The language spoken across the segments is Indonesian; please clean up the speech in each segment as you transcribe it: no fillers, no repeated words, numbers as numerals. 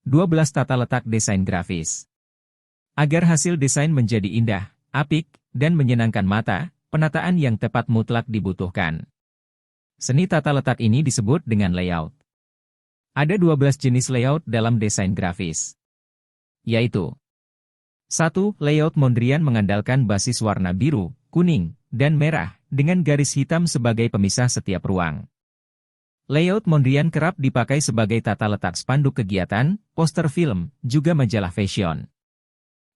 12 tata letak desain grafis. Agar hasil desain menjadi indah, apik, dan menyenangkan mata, penataan yang tepat mutlak dibutuhkan. Seni tata letak ini disebut dengan layout. Ada 12 jenis layout dalam desain grafis, yaitu 1. Layout Mondrian mengandalkan basis warna biru, kuning, dan merah, dengan garis hitam sebagai pemisah setiap ruang. Layout Mondrian kerap dipakai sebagai tata letak spanduk kegiatan, poster film, juga majalah fashion.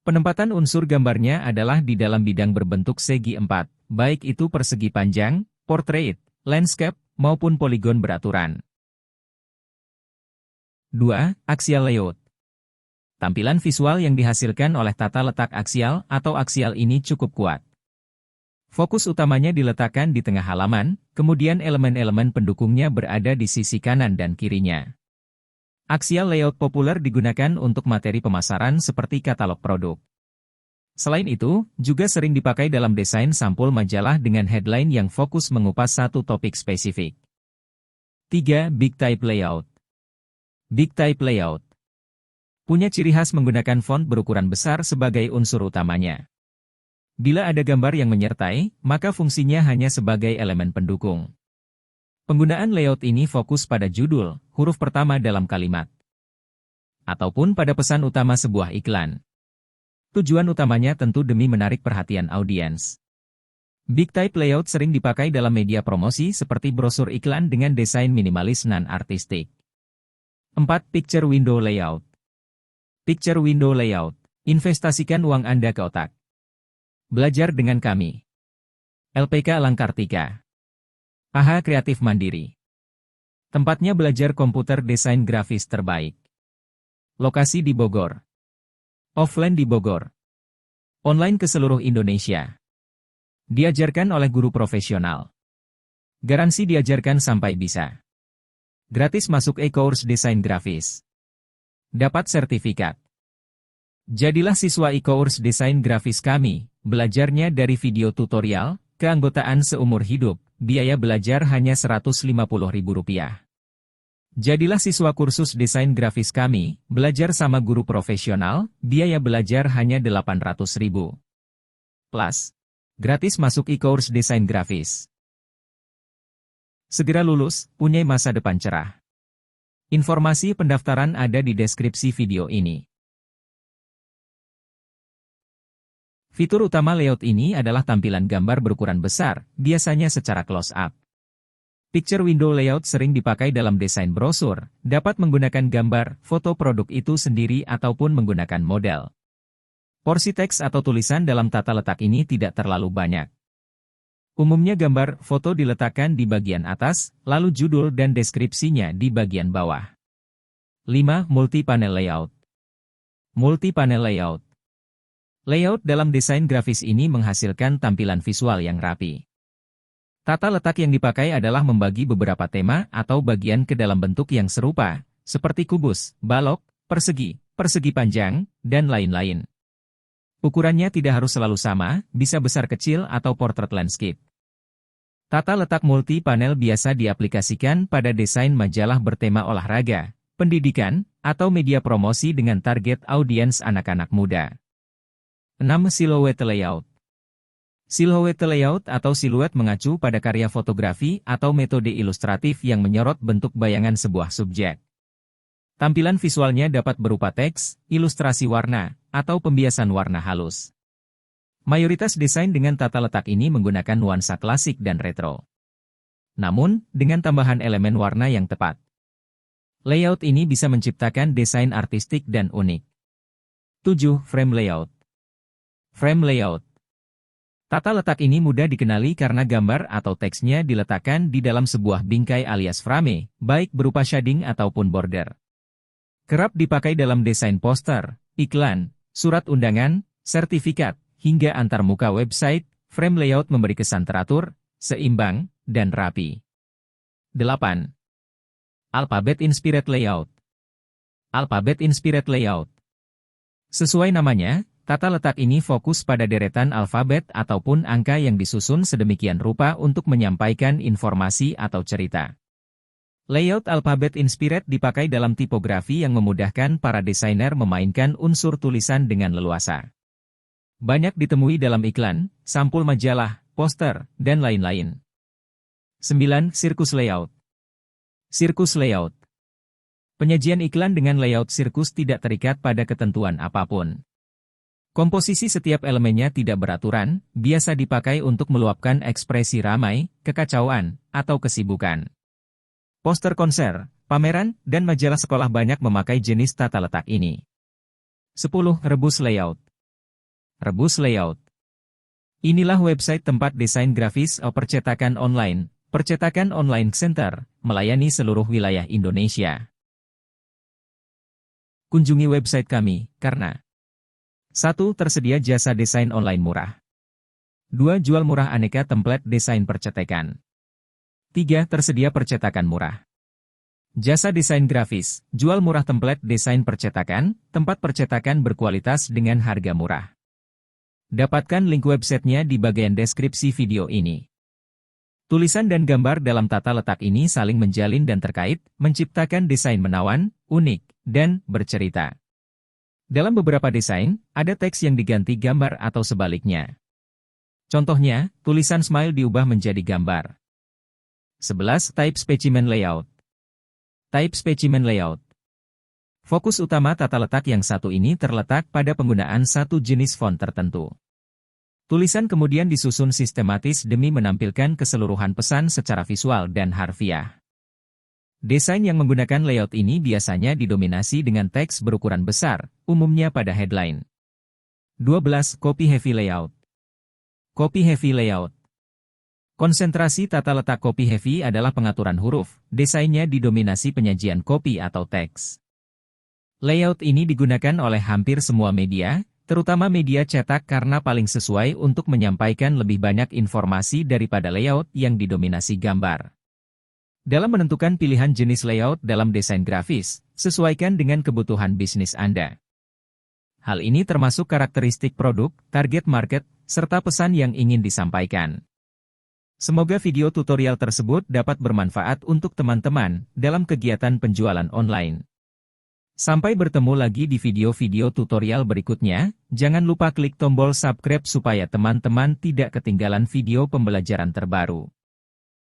Penempatan unsur gambarnya adalah di dalam bidang berbentuk segi 4, baik itu persegi panjang, portrait, landscape, maupun poligon beraturan. 2. Axial layout. Tampilan visual yang dihasilkan oleh tata letak aksial atau aksial ini cukup kuat. Fokus utamanya diletakkan di tengah halaman, kemudian elemen-elemen pendukungnya berada di sisi kanan dan kirinya. Axial layout populer digunakan untuk materi pemasaran seperti katalog produk. Selain itu, juga sering dipakai dalam desain sampul majalah dengan headline yang fokus mengupas satu topik spesifik. 3. Big Type Layout. Big Type Layout punya ciri khas menggunakan font berukuran besar sebagai unsur utamanya. Bila ada gambar yang menyertai, maka fungsinya hanya sebagai elemen pendukung. Penggunaan layout ini fokus pada judul, huruf pertama dalam kalimat, ataupun pada pesan utama sebuah iklan. Tujuan utamanya tentu demi menarik perhatian audiens. Big Type Layout sering dipakai dalam media promosi seperti brosur iklan dengan desain minimalis non-artistik. 4. Picture Window Layout. Picture Window Layout. Investasikan uang Anda ke otak. Belajar dengan kami. LPK Langkartika. AHA Kreatif Mandiri. Tempatnya belajar komputer desain grafis terbaik. Lokasi di Bogor. Offline di Bogor. Online ke seluruh Indonesia. Diajarkan oleh guru profesional. Garansi diajarkan sampai bisa. Gratis masuk e-course desain grafis. Dapat sertifikat. Jadilah siswa e-course desain grafis kami, belajarnya dari video tutorial, keanggotaan seumur hidup, biaya belajar hanya Rp150.000. Jadilah siswa kursus desain grafis kami, belajar sama guru profesional, biaya belajar hanya Rp800.000. Plus, gratis masuk e-course desain grafis. Segera lulus, punya masa depan cerah. Informasi pendaftaran ada di deskripsi video ini. Fitur utama layout ini adalah tampilan gambar berukuran besar, biasanya secara close-up. Picture Window Layout sering dipakai dalam desain brosur, dapat menggunakan gambar, foto produk itu sendiri ataupun menggunakan model. Porsi teks atau tulisan dalam tata letak ini tidak terlalu banyak. Umumnya gambar, foto diletakkan di bagian atas, lalu judul dan deskripsinya di bagian bawah. 5. Multi-Panel Layout. Multi-Panel Layout. Layout dalam desain grafis ini menghasilkan tampilan visual yang rapi. Tata letak yang dipakai adalah membagi beberapa tema atau bagian ke dalam bentuk yang serupa, seperti kubus, balok, persegi, persegi panjang, dan lain-lain. Ukurannya tidak harus selalu sama, bisa besar kecil atau portrait landscape. Tata letak multi-panel biasa diaplikasikan pada desain majalah bertema olahraga, pendidikan, atau media promosi dengan target audiens anak-anak muda. 6. Silhouette Layout. Silhouette layout atau siluet mengacu pada karya fotografi atau metode ilustratif yang menyorot bentuk bayangan sebuah subjek. Tampilan visualnya dapat berupa teks, ilustrasi warna, atau pembiasan warna halus. Mayoritas desain dengan tata letak ini menggunakan nuansa klasik dan retro. Namun, dengan tambahan elemen warna yang tepat. Layout ini bisa menciptakan desain artistik dan unik. 7. Frame Layout. Frame Layout. Tata letak ini mudah dikenali karena gambar atau teksnya diletakkan di dalam sebuah bingkai alias frame, baik berupa shading ataupun border. Kerap dipakai dalam desain poster, iklan, surat undangan, sertifikat, hingga antarmuka website. Frame layout memberi kesan teratur, seimbang, dan rapi. 8. Alphabet Inspired Layout. Alphabet Inspired Layout. Sesuai namanya, tata letak ini fokus pada deretan alfabet ataupun angka yang disusun sedemikian rupa untuk menyampaikan informasi atau cerita. Layout Alphabet Inspired dipakai dalam tipografi yang memudahkan para desainer memainkan unsur tulisan dengan leluasa. Banyak ditemui dalam iklan, sampul majalah, poster, dan lain-lain. 9. Sirkus Layout. Sirkus Layout. Penyajian iklan dengan layout sirkus tidak terikat pada ketentuan apapun. Komposisi setiap elemennya tidak beraturan, biasa dipakai untuk meluapkan ekspresi ramai, kekacauan, atau kesibukan. Poster konser, pameran, dan majalah sekolah banyak memakai jenis tata letak ini. 10. Rebus Layout. Rebus Layout. Inilah website tempat desain grafis atau percetakan online, Percetakan Online Center, melayani seluruh wilayah Indonesia. Kunjungi website kami, karena 1. Tersedia jasa desain online murah. 2. Jual murah aneka template desain percetakan. 3. Tersedia percetakan murah. Jasa desain grafis, jual murah template desain percetakan, tempat percetakan berkualitas dengan harga murah. Dapatkan link websitenya di bagian deskripsi video ini. Tulisan dan gambar dalam tata letak ini saling menjalin dan terkait, menciptakan desain menawan, unik, dan bercerita. Dalam beberapa desain, ada teks yang diganti gambar atau sebaliknya. Contohnya, tulisan smile diubah menjadi gambar. 11. Type Specimen Layout. Type Specimen Layout. Fokus utama tata letak yang satu ini terletak pada penggunaan satu jenis font tertentu. Tulisan kemudian disusun sistematis demi menampilkan keseluruhan pesan secara visual dan harfiah. Desain yang menggunakan layout ini biasanya didominasi dengan teks berukuran besar, umumnya pada headline. 12. Copy Heavy Layout. Copy Heavy Layout. Konsentrasi tata letak copy heavy adalah pengaturan huruf, desainnya didominasi penyajian copy atau teks. Layout ini digunakan oleh hampir semua media, terutama media cetak karena paling sesuai untuk menyampaikan lebih banyak informasi daripada layout yang didominasi gambar. Dalam menentukan pilihan jenis layout dalam desain grafis, sesuaikan dengan kebutuhan bisnis Anda. Hal ini termasuk karakteristik produk, target market, serta pesan yang ingin disampaikan. Semoga video tutorial tersebut dapat bermanfaat untuk teman-teman dalam kegiatan penjualan online. Sampai bertemu lagi di video-video tutorial berikutnya, jangan lupa klik tombol subscribe supaya teman-teman tidak ketinggalan video pembelajaran terbaru.